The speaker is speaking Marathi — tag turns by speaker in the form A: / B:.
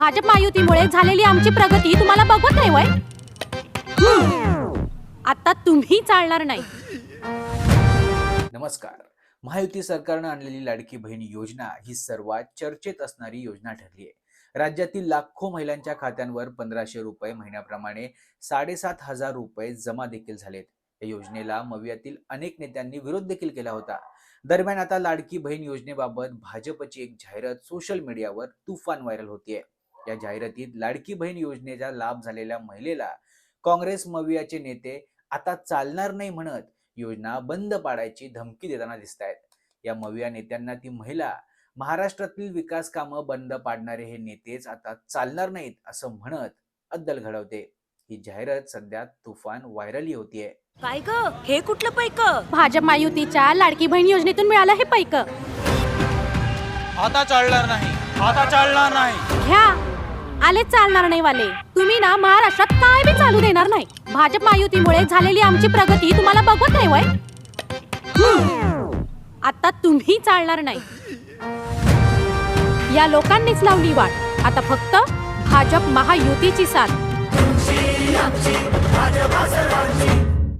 A: भाजप महायुतीमुळे झालेली आमची प्रगती तुम्हाला बघवत नाही वय? आता तुम्ही चालणार नाही.
B: नमस्कार. महायुती सरकारनं आणलेली लाडकी बहीण योजना ही सर्वात चर्चेत असणारी योजना ठरली आहे. राज्यातील लाखो महिलांच्या खात्यांवर 1500 रुपये महिन्याप्रमाणे 7,500 रुपये जमा देखील झालेत. या योजनेला मवियातील अनेक नेत्यांनी विरोध देखील केला होता. दरम्यान आता लाडकी बहीण योजनेबाबत भाजपची एक जाहिरात सोशल मीडियावर तुफान व्हायरल होतीये. या जाहिरातीत लाडकी बहीण योजनेचा लाभ झालेल्या महिलेला काँग्रेस मवियाचे नेते आता चालणार नाही म्हणत योजना बंद पाडायची धमकी देताना दिसत आहेत. या मविया नेत्यांना ती महिला महाराष्ट्रातील विकास कामं बंद पाडणारे हे नेतेच आता चालणार नाहीत असं म्हणत अद्दल घडवते. ही जाहिरात सध्या तुफान व्हायरल होतीये.
A: काय ग, हे कुठलं पैक? भाजप महायुतीच्या लाडकी बहीण योजनेतून मिळालं हे पैक.
C: आता चालणार नाही, आता चालणार नाही.
A: घ्या, आले चालणार नाही वाले. तुम्ही ना महाराष्ट्रात काय बी चालू देणार नाही. भाजप महायुतीमुळे झालेली आमची प्रगती तुम्हाला बघवत नाही वय? आता तुम्ही चालणार नाही. या लोकांनीच लावली वाट. आता फक्त भाजप महायुतीची साथ.